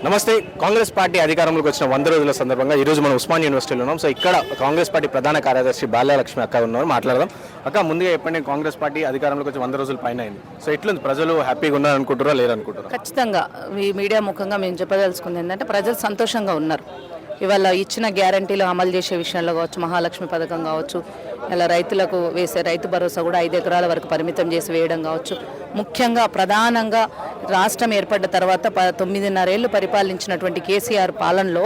నమస్తే. కాంగ్రెస్ పార్టీ అధికారంలోకి వచ్చిన 100 రోజుల సందర్భంగా ఈరోజు మనం ఉస్మాన్ యూనివర్సిటీలో ఉన్నాం. సో ఇక్కడ కాంగ్రెస్ పార్టీ ప్రధాన కార్యదర్శి బాల్యలక్ష్మి అక్క ఉన్నారు, మాట్లాడదాం. అక్క, ముందుగా చెప్పండి, కాంగ్రెస్ పార్టీ అధికారంలోకి వచ్చి 100 రోజుల పైన అయింది. సో ఎట్లుంది, ప్రజలు హ్యాపీగా ఉన్నారనుకుంటారా లేరనుకుంటారా? ఖచ్చితంగా ఈ మీడియా ముఖంగా మేము చెప్పదలుచుకుంది ఏంటంటే ప్రజలు సంతోషంగా ఉన్నారు. ఇవాళ ఇచ్చిన గ్యారంటీలు అమలు చేసే విషయంలో కావచ్చు, మహాలక్ష్మి పథకం కావచ్చు, ఇలా రైతులకు వేసే రైతు భరోసా కూడా 5 ఎకరాల వరకు పరిమితం చేసి వేయడం కావచ్చు, ముఖ్యంగా ప్రధానంగా రాష్ట్రం ఏర్పడ్డ తర్వాత 9.5 ఏళ్లు పరిపాలించినటువంటి కేసీఆర్ పాలనలో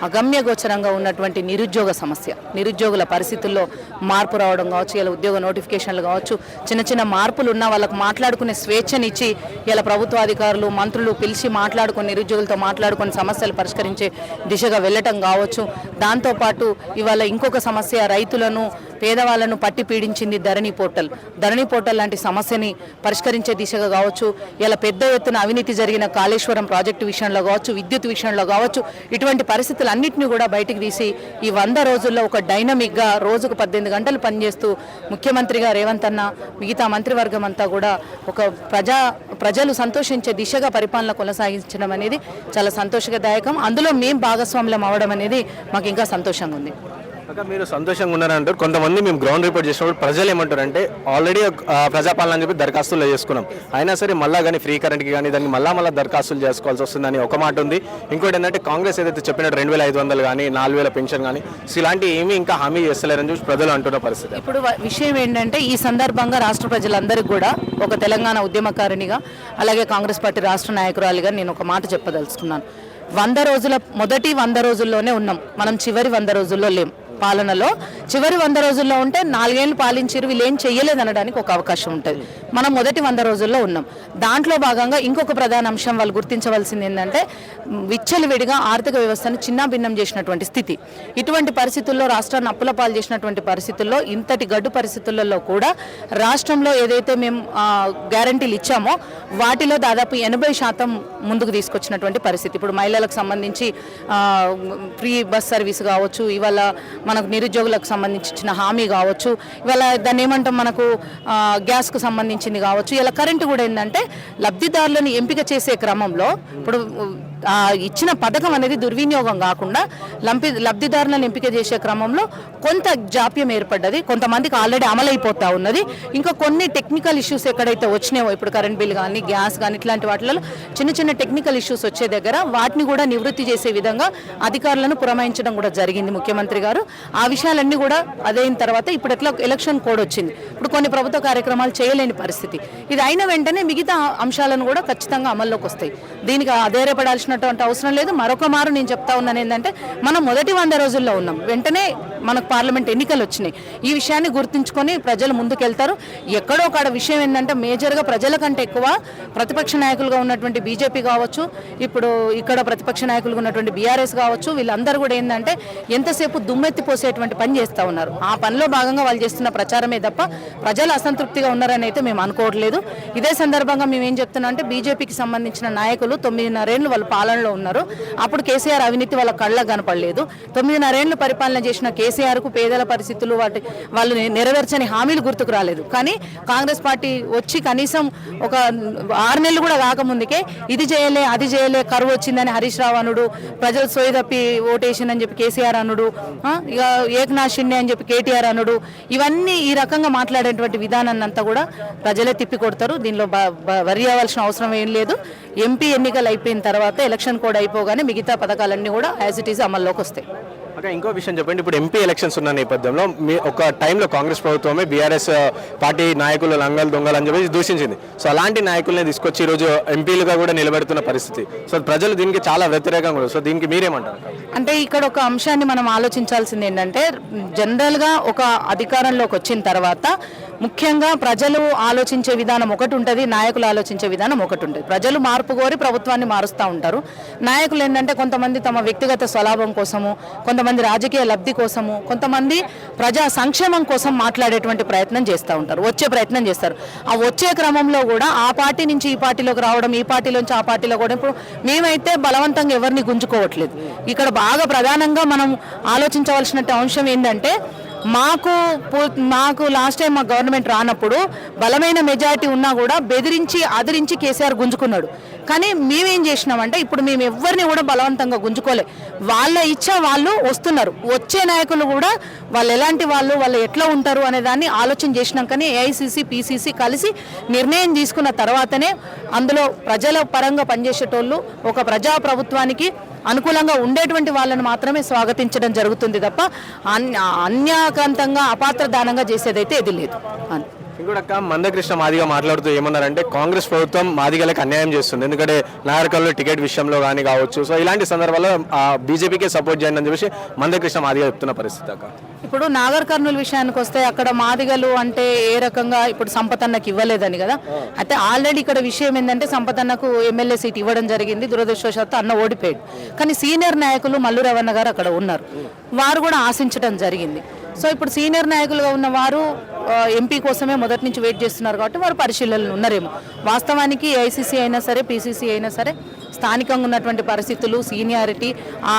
అగమ్యగోచరంగా ఉన్నటువంటి నిరుద్యోగ సమస్య, నిరుద్యోగుల పరిస్థితుల్లో మార్పు రావడం కావచ్చు, ఇలా ఉద్యోగ నోటిఫికేషన్లు కావచ్చు, చిన్న చిన్న మార్పులు ఉన్నా వాళ్ళకు మాట్లాడుకునే స్వేచ్ఛనిచ్చి ఇలా ప్రభుత్వాధికారులు మంత్రులు పిలిచి మాట్లాడుకొని నిరుద్యోగులతో మాట్లాడుకొని సమస్యలు పరిష్కరించే దిశగా వెళ్ళటం కావచ్చు. దాంతోపాటు ఇవాళ ఇంకొక సమస్య, రైతులను పేదవాళ్లను పట్టి పీడించింది ధరణి పోర్టల్ లాంటి సమస్యని పరిష్కరించే దిశగా కావచ్చు, ఇలా పెద్ద ఎత్తున అవినీతి జరిగిన కాళేశ్వరం ప్రాజెక్టు విషయంలో కావచ్చు, విద్యుత్ విషయంలో కావచ్చు, ఇటువంటి పరిస్థితులన్నింటినీ కూడా బయటికి తీసి ఈ 100 రోజుల్లో ఒక డైనమిక్గా రోజుకు 18 గంటలు పనిచేస్తూ ముఖ్యమంత్రిగా రేవంత్ అన్న మిగతా మంత్రివర్గం అంతా కూడా ఒక ప్రజలు సంతోషించే దిశగా పరిపాలన కొనసాగించడం అనేది చాలా సంతోషదాయకం. అందులో మేము భాగస్వాములం అవ్వడం అనేది మాకు ఇంకా సంతోషంగా ఉంది. అక్క, మీరు సంతోషంగా ఉన్నారంటారు. కొంతమంది మేము గ్రౌండ్ రిపోర్ట్ చేసినప్పుడు ప్రజలు ఏమంటారు అంటే, ఆల్రెడీ ప్రజాపాలన అని చెప్పి దరఖాస్తులు చేసుకున్నాం, అయినా సరే మళ్ళీ కానీ ఫ్రీ కరెంట్కి కానీ దానికి మళ్ళీ దరఖాస్తులు చేసుకోవాల్సి వస్తుందని ఒక మాట ఉంది. ఇంకోటి ఏంటంటే, కాంగ్రెస్ ఏదైతే చెప్పినట్టు 2500 కానీ 4000 పెన్షన్ కానీ ఇలాంటి ఏమీ ఇంకా హామీ చేస్తలేరని చూసి ప్రజలు అంటున్న పరిస్థితి. ఇప్పుడు విషయం ఏంటంటే, ఈ సందర్భంగా రాష్ట్ర ప్రజలందరికీ కూడా ఒక తెలంగాణ ఉద్యమకారినిగా అలాగే కాంగ్రెస్ పార్టీ రాష్ట్ర నాయకురాలిగా నేను ఒక మాట చెప్పదలుచుకున్నాను. 100 రోజుల్లోనే ఉన్నాం మనం, చివరి 100 రోజుల్లో లేం. పాలనలో చివరి 100 రోజుల్లో ఉంటే 4 ఏళ్ళు పాలించారు, వీళ్ళు ఏం చెయ్యలేదు అనడానికి ఒక అవకాశం ఉంటుంది. మనం మొదటి 100 రోజుల్లో ఉన్నాం. దాంట్లో భాగంగా ఇంకొక ప్రధాన అంశం వాళ్ళు గుర్తించవలసింది ఏంటంటే, విచ్చలవిడిగా ఆర్థిక వ్యవస్థను చిన్నాభిన్నం చేసినటువంటి స్థితి. ఇటువంటి పరిస్థితుల్లో రాష్ట్రాన్ని అప్పుల పాలు చేసినటువంటి పరిస్థితుల్లో, ఇంతటి గడ్డు పరిస్థితులలో కూడా రాష్ట్రంలో ఏదైతే మేము గ్యారంటీలు ఇచ్చామో వాటిలో దాదాపు 80% ముందుకు తీసుకొచ్చినటువంటి పరిస్థితి. ఇప్పుడు మహిళలకు సంబంధించి ఫ్రీ బస్ సర్వీస్ కావచ్చు, ఇవాళ మనకు నిరుద్యోగులకు సంబంధించిన హామీ కావచ్చు, ఇవాళ దాన్ని ఏమంటాం మనకు గ్యాస్కు సంబంధించింది కావచ్చు, ఇలా కరెంటు కూడా ఏంటంటే లబ్ధిదారులను ఎంపిక చేసే క్రమంలో ఇప్పుడు ఇచ్చిన పథకం అనేది దుర్వినియోగం కాకుండా లబ్ధిదారులను ఎంపిక చేసే క్రమంలో కొంత జాప్యం ఏర్పడ్డది. కొంతమందికి ఆల్రెడీ అమలైపోతూ ఉన్నది. ఇంకా కొన్ని టెక్నికల్ ఇష్యూస్ ఎక్కడైతే వచ్చినాయో, ఇప్పుడు కరెంట్ బిల్ కానీ గ్యాస్ కానీ ఇట్లాంటి వాటిలో చిన్న టెక్నికల్ ఇష్యూస్ వచ్చే దగ్గర వాటిని కూడా నివృత్తి చేసే విధంగా అధికారులను పురమాయించడం కూడా జరిగింది ముఖ్యమంత్రి గారు. ఆ విషయాలన్నీ కూడా అదైన తర్వాత ఇప్పుడు ఎట్లా ఎలక్షన్ కోడ్ వచ్చింది, ఇప్పుడు కొన్ని ప్రభుత్వ కార్యక్రమాలు చేయలేని పరిస్థితి. ఇది అయిన వెంటనే మిగతా అంశాలను కూడా ఖచ్చితంగా అమల్లోకి వస్తాయి. దీనికి ఆధారపడాల్సిన అవసరం లేదు. మరొక మారు నేను చెప్తా ఉన్నాను ఏంటంటే, మనం మొదటి 100 రోజుల్లో ఉన్నాం, వెంటనే మనకు పార్లమెంట్ ఎన్నికలు వచ్చినాయి. ఈ విషయాన్ని గుర్తుంచుకొని ప్రజలు ముందుకెళ్తారు. ఎక్కడో ఒక విషయం ఏంటంటే, మేజర్గా ప్రజల కంటే ఎక్కువ ప్రతిపక్ష నాయకులుగా ఉన్నటువంటి బీజేపీ కావచ్చు, ఇప్పుడు ఇక్కడ ప్రతిపక్ష నాయకులుగా ఉన్నటువంటి బీఆర్ఎస్ కావచ్చు, వీళ్ళందరూ కూడా ఏంటంటే ఎంతసేపు దుమ్మెత్తిపోసేటువంటి పని చేస్తూ ఉన్నారు. ఆ పనిలో భాగంగా వాళ్ళు చేస్తున్న ప్రచారమే తప్ప ప్రజలు అసంతృప్తిగా ఉన్నారని అయితే మేము అనుకోవట్లేదు. ఇదే సందర్భంగా మేము ఏం చెప్తున్నాం అంటే, బీజేపీకి సంబంధించిన నాయకులు 9.5 ఏళ్ళు వాళ్ళ పాలనలో ఉన్నారు. అప్పుడు కేసీఆర్ అవినీతి వాళ్ళ కళ్ళకు కనపడలేదు. 9.5 ఏళ్ళు పరిపాలన చేసిన కేసీఆర్కు పేదల పరిస్థితులు వాళ్ళు నెరవేర్చని హామీలు గుర్తుకు రాలేదు. కానీ కాంగ్రెస్ పార్టీ వచ్చి కనీసం ఒక 6 నెలలు కూడా కాకముందుకే ఇది చేయలే అది చేయలే, కరువు వచ్చిందని హరీష్ రావు అనుడు, ప్రజలు సోయి తప్పి ఓటేసిందని చెప్పి కేసీఆర్ అనుడు, ఇక ఏకనాథ్ షిండే అని చెప్పి కేటీఆర్ అనుడు, ఇవన్నీ ఈ రకంగా మాట్లాడేటువంటి విధానాన్ని అంతా కూడా ప్రజలే తిప్పి కొడతారు. దీనిలో వరి అవ్వాల్సిన అవసరం ఏం లేదు. ఎంపీ ఎన్నికలు అయిపోయిన తర్వాత ఎలక్షన్ కోడ్ అయిపోగానే మిగతా పథకాలన్నీ కూడా యాజ్ ఇట్ ఈజ్ అమల్లోకి వస్తాయి. ఓకే, ఇంకో విషయం చెప్పండి. ఇప్పుడు ఎంపీ ఎలక్షన్స్ ఉన్న నేపథ్యంలో ఒక టైంలో కాంగ్రెస్ ప్రభుత్వమే బీఆర్ఎస్ పార్టీ నాయకులు లంగలు దొంగలు అని చెప్పి దూషించింది. సో అలాంటి నాయకుల్ని తీసుకొచ్చి ఈరోజు ఎంపీలుగా కూడా నిలబెడుతున్న పరిస్థితి. సో ప్రజలు దీనికి చాలా వ్యతిరేకంగా కూడా. సో దీనికి మీరేమంటారు? అంటే ఇక్కడ ఒక అంశాన్ని మనం ఆలోచించాల్సింది ఏంటంటే, జనరల్గా ఒక అధికారంలోకి వచ్చిన తర్వాత ముఖ్యంగా ప్రజలు ఆలోచించే విధానం ఒకటి ఉంటుంది, నాయకులు ఆలోచించే విధానం ఒకటి ఉంటుంది. ప్రజలు మార్పు కోరి ప్రభుత్వాన్ని మారుస్తూ ఉంటారు. నాయకులు ఏంటంటే కొంతమంది తమ వ్యక్తిగత స్వలాభం కోసము, కొంతమంది రాజకీయ లబ్ధి కోసము, కొంతమంది ప్రజా సంక్షేమం కోసం మాట్లాడేటువంటి ప్రయత్నం చేస్తూ ఉంటారు, వచ్చే ప్రయత్నం చేస్తారు. ఆ వచ్చే క్రమంలో కూడా ఆ పార్టీ నుంచి ఈ పార్టీలోకి రావడం, ఈ పార్టీలోంచి ఆ పార్టీలో కూడా ఇప్పుడు మేమైతే బలవంతంగా ఎవరిని గుంజుకోవట్లేదు. ఇక్కడ బాగా ప్రధానంగా మనం ఆలోచించవలసిన అంశం ఏంటంటే, మాకు లాస్ట్ టైం మా గవర్నమెంట్ రానప్పుడు బలమైన మెజారిటీ ఉన్నా కూడా బెదిరించి అదిరించి కేసీఆర్ గుంజుకున్నాడు. కానీ మేమేం చేసినామంటే ఇప్పుడు మేము ఎవరిని కూడా బలవంతంగా గుంజుకోలే, వాళ్ళ ఇచ్చా వాళ్ళు వస్తున్నారు. వచ్చే నాయకులు కూడా వాళ్ళు ఎలాంటి వాళ్ళు, వాళ్ళు ఎట్లా ఉంటారు అనే దాన్ని ఆలోచన చేసినాకనే ఏఐసిసి పిసిసి కలిసి నిర్ణయం తీసుకున్న తర్వాతనే అందులో ప్రజల పరంగా పనిచేసేటోళ్ళు ఒక ప్రజాప్రభుత్వానికి అనుకూలంగా ఉండేటువంటి వాళ్ళని మాత్రమే స్వాగతించడం జరుగుతుంది తప్ప అన్యాకంతంగా అపాత్రదానంగా చేసేదైతే ఇది లేదు. ఇంకోటక్క మందకృష్ణ మాదిగ మాట్లాడుతూ ఏమన్నారంటే కాంగ్రెస్ ప్రభుత్వం మాదిగలకు అన్యాయం చేస్తుంది, ఎందుకంటే నాగరికల్లో టికెట్ విషయంలో కానీ కావచ్చు. సో ఇలాంటి సందర్భాల్లో బీజేపీకే సపోర్ట్ చేయండి అని చెప్పేసి మందకృష్ణ మాదిగ చెప్తున్న పరిస్థితి అక్క. ఇప్పుడు నాగర్ కర్నూలు విషయానికి వస్తే అక్కడ మాదిగలు అంటే ఏ రకంగా ఇప్పుడు సంపతన్నకు ఇవ్వలేదని కదా. అయితే ఆల్రెడీ ఇక్కడ విషయం ఏంటంటే సంపతన్నకు ఎమ్మెల్యే సీట్ ఇవ్వడం జరిగింది, దురదృష్టవశాత్తు అన్న ఓడిపోయాడు. కానీ సీనియర్ నాయకులు మల్లు రవణ గారు అక్కడ ఉన్నారు, వారు కూడా ఆశించడం జరిగింది. సో ఇప్పుడు సీనియర్ నాయకులుగా ఉన్న వారు ఎంపీ కోసమే మొదటి నుంచి వెయిట్ చేస్తున్నారు కాబట్టి వారు పరిశీలనలు ఉన్నారేమో. వాస్తవానికి ఐసీసీ అయినా సరే పీసీసీ అయినా సరే స్థానికంగా ఉన్నటువంటి పరిస్థితులు, సీనియారిటీ, ఆ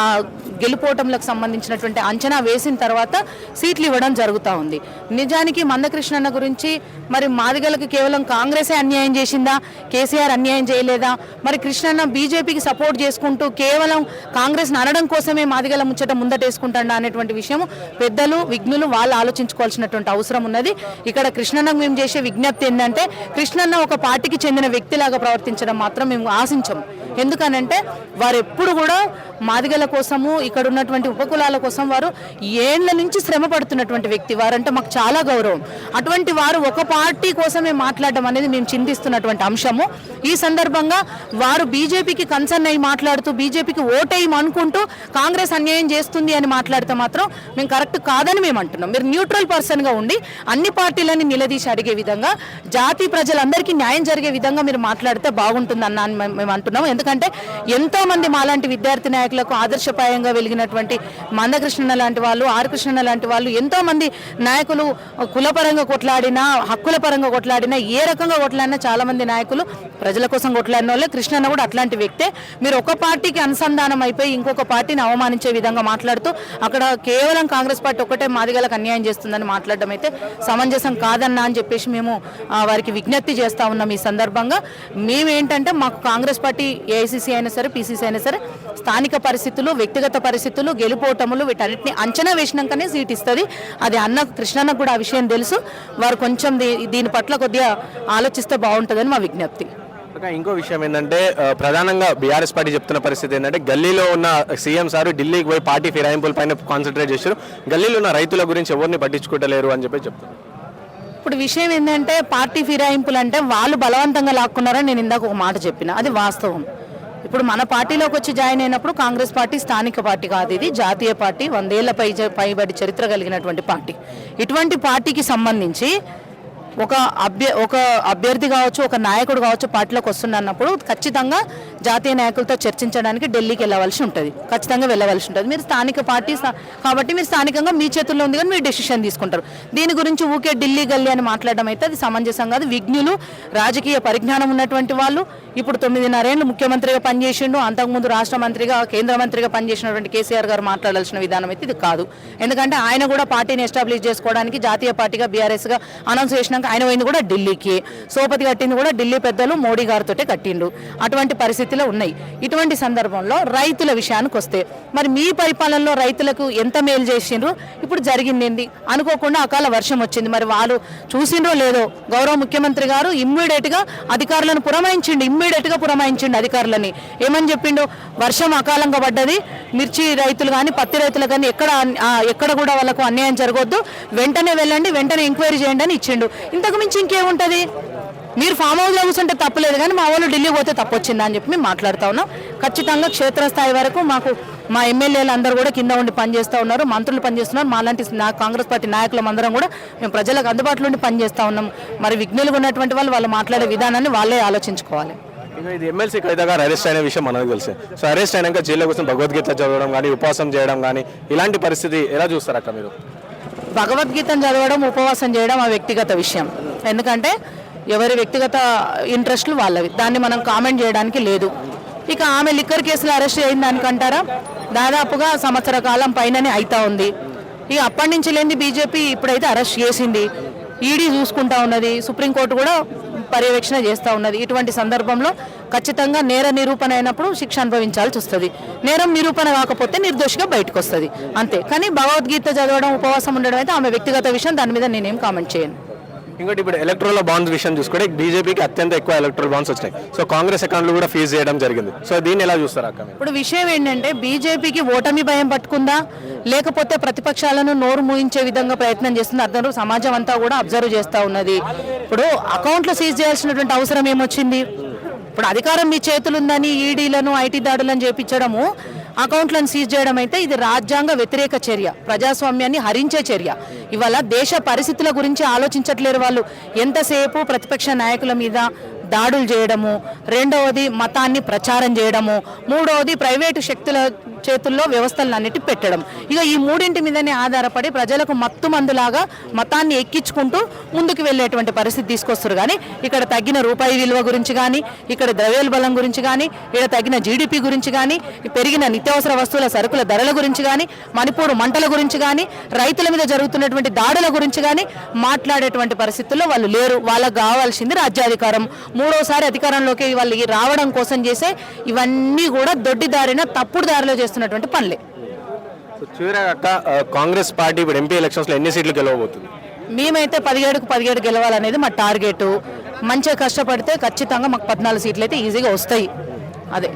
గెలుపోవటంలకు సంబంధించినటువంటి అంచనా వేసిన తర్వాత సీట్లు ఇవ్వడం జరుగుతూ ఉంది. నిజానికి మందకృష్ణన్న గురించి మరి మాదిగలకు కేవలం కాంగ్రెసే అన్యాయం చేసిందా, కేసీఆర్ అన్యాయం చేయలేదా, మరి కృష్ణన్న బీజేపీకి సపోర్ట్ చేసుకుంటూ కేవలం కాంగ్రెస్ని అనడం కోసమే మాదిగల ముచ్చట ముందటేసుకుంటాడా అనేటువంటి విషయం పెద్దలు విఘ్నులు వాళ్ళు ఆలోచించుకోవాల్సినటువంటి అవసరం ఉన్నది. ఇక్కడ కృష్ణన్నకు మేము చేసే విజ్ఞప్తి ఏంటంటే కృష్ణన్న ఒక పార్టీకి చెందిన వ్యక్తిలాగా ప్రవర్తించడం మాత్రం మేము ఆశించము. ఎందుకనంటే వారు ఎప్పుడు కూడా మాదిగల కోసము ఇక్కడ ఉన్నటువంటి ఉపకులాల కోసం వారు ఏళ్ల నుంచి శ్రమ పడుతున్నటువంటి వ్యక్తి, వారంటే మాకు చాలా గౌరవం. అటువంటి వారు ఒక పార్టీ కోసమే మాట్లాడడం అనేది మేము చింతిస్తున్నటువంటి అంశము. ఈ సందర్భంగా వారు బీజేపీకి కన్సర్న్ అయ్యి మాట్లాడుతూ బీజేపీకి ఓటేయం అనుకుంటూ కాంగ్రెస్ అన్యాయం చేస్తుంది అని మాట్లాడితే మాత్రం మేము కరెక్ట్ కాదని మేము అంటున్నాం. మీరు న్యూట్రల్ పర్సన్గా ఉండి అన్ని పార్టీలని నిలదీసి అడిగే విధంగా జాతి ప్రజలందరికీ న్యాయం జరిగే విధంగా మీరు మాట్లాడితే బాగుంటుంది అన్న మేము అంటున్నాం. ఎందుకంటే ఎంతో మంది మాలాంటి విద్యార్థి నాయకులకు ఆదర్శప్రాయంగా వెలిగినటువంటి మందకృష్ణ లాంటి వాళ్ళు, ఆర్ కృష్ణ లాంటి వాళ్ళు, ఎంతో మంది నాయకులు కులపరంగా కొట్లాడినా, హక్కుల పరంగా కొట్లాడినా, ఏ రకంగా కొట్లాడినా చాలా మంది నాయకులు ప్రజల కోసం కొట్లాడిన వాళ్ళే. కృష్ణన్న కూడా అట్లాంటి వ్యక్తే. మీరు ఒక పార్టీకి అనుసంధానం అయిపోయి ఇంకొక పార్టీని అవమానించే విధంగా మాట్లాడుతూ అక్కడ కేవలం కాంగ్రెస్ పార్టీ ఒక్కటే మాదిగలకు అన్యాయం చేస్తుందని మాట్లాడడం అయితే సమంజసం కాదన్నా అని చెప్పేసి మేము వారికి విజ్ఞప్తి చేస్తా ఉన్నాం. ఈ సందర్భంగా మేమేంటంటే మాకు కాంగ్రెస్ పార్టీ ఏఐసీసీ అయినా సరే పీసీసీ అయినా సరే స్థానిక పరిస్థితులు, వ్యక్తిగత పరిస్థితులు, గెలుపోటములు వీటన్నిటిని అంచనా వేసినాకనే సీట్ ఇస్తుంది. అది కృష్ణన్నకు కూడా ఆ విషయం తెలుసు. వారు కొంచెం దీని పట్ల కొద్దిగా ఆలోచిస్తే బాగుంటుందని మా విజ్ఞప్తి. ఇంకో విషయం ఏంటంటే ప్రధానంగా బీఆర్ఎస్ పార్టీ చెప్తున్న పరిస్థితి ఏంటంటే గల్లీలో ఉన్న సీఎం సార్ ఢిల్లీకి పోయి పార్టీ ఫిరాయింపుల పైన కాన్సన్ట్రేట్ చేశారు, గల్లీలో ఉన్న రైతుల గురించి ఎవరిని పట్టించుకోవట్లేరు అని చెప్పి చెప్తున్నారు. ఇప్పుడు విషయం ఏంటంటే పార్టీ ఫిరాయింపులు అంటే వాళ్ళు బలవంతంగా లాక్కున్నారని నేను ఇందాక ఒక మాట చెప్పిన, అది వాస్తవం. ఇప్పుడు మన పార్టీలోకి వచ్చి జాయిన్ అయినప్పుడు కాంగ్రెస్ పార్టీ స్థానిక పార్టీ కాదు, ఇది జాతీయ పార్టీ, 100 ఏళ్ల పైబడి చరిత్ర కలిగినటువంటి పార్టీ. ఇటువంటి పార్టీకి సంబంధించి ఒక అభ్యర్థి కావచ్చు, ఒక నాయకుడు కావచ్చు పార్టీలోకి వస్తున్నప్పుడు ఖచ్చితంగా జాతీయ నాయకులతో చర్చించడానికి ఢిల్లీకి వెళ్ళవలసి ఉంటుంది, ఖచ్చితంగా వెళ్ళవలసి ఉంటుంది. మీరు స్థానిక పార్టీ కాబట్టి మీరు స్థానికంగా మీ చేతుల్లో ఉంది కానీ మీరు డెసిషన్ తీసుకుంటారు. దీని గురించి ఊకే ఢిల్లీ గల్లీ అని మాట్లాడడం అయితే అది సమంజసం కాదు. విజ్ఞులు, రాజకీయ పరిజ్ఞానం ఉన్నటువంటి వాళ్ళు, ఇప్పుడు 9.5 ఏళ్ళు ముఖ్యమంత్రిగా పనిచేసిండు, అంతకుముందు రాష్ట్ర మంత్రిగా, కేంద్ర మంత్రిగా పనిచేసినటువంటి కేసీఆర్ గారు మాట్లాడాల్సిన విధానం అయితే ఇది కాదు. ఎందుకంటే ఆయన కూడా పార్టీని ఎస్టాబ్లిష్ చేసుకోవడానికి జాతీయ పార్టీగా బీఆర్ఎస్గా అనౌన్స్ చేసినాక ఆయన పోయింది కూడా ఢిల్లీకి, సోపతి కట్టింది కూడా ఢిల్లీ పెద్దలు మోడీ గారితో కట్టిండు. అటువంటి పరిస్థితులు ఉన్నాయి. ఇటువంటి సందర్భంలో రైతుల విషయానికి వస్తే మరి మీ పరిపాలనలో రైతులకు ఎంత మేలు చేసిండ్రు, ఇప్పుడు జరిగింది అనుకోకుండా అకాల వర్షం వచ్చింది. మరి వాళ్ళు చూసిండ్రో లేదో గౌరవ ముఖ్యమంత్రి గారు ఇమ్మీడియట్గా అధికారులను పురమాయించిండు అధికారులని. ఏమని చెప్పిండు, వర్షం అకాలంగా పడ్డది, మిర్చి రైతులు కానీ పత్తి రైతులు కానీ ఎక్కడ కూడా వాళ్ళకు అన్యాయం జరగొద్దు, వెంటనే వెళ్ళండి, వెంటనే ఎంక్వైరీ చేయండి అని ఇచ్చిండు. ఇంతకు మించి ఇంకేముంటుంది? మీరు ఫామ్ హౌస్లో కూర్చుంటే తప్పలేదు కానీ మా వాళ్ళు ఢిల్లీ పోతే తప్పొచ్చిందా అని చెప్పి మేము మాట్లాడుతూ ఉన్నాం. ఖచ్చితంగా క్షేత్రస్థాయి వరకు మా ఎమ్మెల్యేలు అందరూ కూడా కింద ఉండి పనిచేస్తూ ఉన్నారు, మంత్రులు పనిచేస్తున్నారు, మాలాంటి కాంగ్రెస్ పార్టీ నాయకులం అందరం కూడా మేము ప్రజలకు అందుబాటులో ఉండి పనిచేస్తూ ఉన్నాం. మరి విఘ్నులుగా ఉన్నటువంటి వాళ్ళు మాట్లాడే విధానాన్ని వాళ్ళే ఆలోచించుకోవాలి. ఇది ఎమ్మెల్సీ ఖైదా గారు అరెస్ట్ అయిన విషయం మనకు తెలుసు. సో అరెస్ట్ అయినాక జైల్లో కోసం భగవద్గీత చదవడం కానీ, ఉపవాసం చేయడం కానీ, ఇలాంటి పరిస్థితి ఎలా చూస్తారు అక్క మీరు? భగవద్గీతను చదవడం, ఉపవాసం చేయడం ఆ వ్యక్తిగత విషయం. ఎందుకంటే ఎవరి వ్యక్తిగత ఇంట్రెస్ట్లు వాళ్ళవి, దాన్ని మనం కామెంట్ చేయడానికి లేదు. ఇక ఆమె లిక్కర్ కేసులో అరెస్ట్ అయిన దానికంటారా దాదాపుగా సంవత్సర కాలం పైననే అవుతా ఉంది. ఇక అప్పటి నుంచి లేని బీజేపీ ఇప్పుడైతే అరెస్ట్ చేసింది, ఈడీ చూసుకుంటా ఉన్నది, సుప్రీంకోర్టు కూడా పర్యవేక్షణ చేస్తూ ఉన్నది. ఇటువంటి సందర్భంలో ఖచ్చితంగా నేర నిరూపణ అయినప్పుడు శిక్ష అనుభవించాల్సి వస్తుంది. నేరం నిరూపణ కాకపోతే నిర్దోషిగా బయటకు వస్తుంది అంతే. కానీ భగవద్గీత చదవడం, ఉపవాసం ఉండడం అయితే ఆమె వ్యక్తిగత విషయం, దాని మీద నేనేం కామెంట్ చేయను. ఇంకోటి ఇప్పుడు ఎలక్ట్రల్ బాండ్స్ విషయం చూసుకుంటే బీజేపీకి అత్యంత ఎక్కువ ఎలక్ట్రల్ బాండ్స్ వచ్చినాయి. సో కాంగ్రెస్ అకౌంట్లు కూడా ఫీజు చేయడం జరిగింది. సో దీన్ని ఎలా చూస్తారు అక్క? ఇప్పుడు విషయం ఏంటంటే బీజేపీకి ఓటమి భయం పట్టుకుందా, లేకపోతే ప్రతిపక్షాలను నోరు మూయించే విధంగా ప్రయత్నం చేస్తుంది అర్థం. సమాజం అంతా కూడా అబ్జర్వ్ చేస్తూ ఉన్నది. ఇప్పుడు అకౌంట్లు సీజ్ చేయాల్సినటువంటి అవసరం ఏమొచ్చింది? ఇప్పుడు అధికారం మీ చేతులు ఉందని ఈడీలను, ఐటీ దాడులను చేపించడము, అకౌంట్లను సీజ్ చేయడం అయితే ఇది రాజ్యాంగ వ్యతిరేక చర్య, ప్రజాస్వామ్యాన్ని హరించే చర్య. ఇవాళ దేశ పరిస్థితుల గురించి ఆలోచించట్లేరు వాళ్ళు. ఎంతసేపు ప్రతిపక్ష నాయకుల మీద దాడులు చేయడము, రెండవది మతాన్ని ప్రచారం చేయడము, మూడవది ప్రైవేటు శక్తుల చేతుల్లో వ్యవస్థలన్నిటి పెట్టడం. ఇక ఈ మూడింటి మీదనే ఆధారపడి ప్రజలకు మత్తు మందులాగా మతాన్ని ఎక్కించుకుంటూ ముందుకు వెళ్ళేటువంటి పరిస్థితి తీసుకొస్తారు. కానీ ఇక్కడ తగ్గిన రూపాయి విలువ గురించి కానీ, ఇక్కడ ద్రవ్యోల్బలం గురించి కానీ, ఇక్కడ తగ్గిన జీడిపి గురించి కానీ, పెరిగిన నిత్యావసర వస్తువుల సరుకుల ధరల గురించి కానీ, మణిపూర్ మంటల గురించి కానీ, రైతుల మీద జరుగుతున్నటువంటి దాడుల గురించి కానీ మాట్లాడేటువంటి పరిస్థితుల్లో వాళ్ళు లేరు. వాళ్ళకు కావాల్సింది రాజ్యాధికారం. మూడోసారి అధికారంలోకి వాళ్ళు రావడం కోసం చేసే ఇవన్నీ కూడా దొడ్డిదారిన తప్పుడు దారిలో చేస్తున్నటువంటి పనులే. చివరగా కాంగ్రెస్ పార్టీ ఇప్పుడు ఎంపీ ఎలక్షన్స్ లో ఎన్ని సీట్లు గెలవబోతుంది? మేమైతే 17కు 17 గెలవాలనేది మా టార్గెట్. మంచిగా కష్టపడితే ఖచ్చితంగా మాకు 14 సీట్లు అయితే ఈజీగా వస్తాయి. అదే.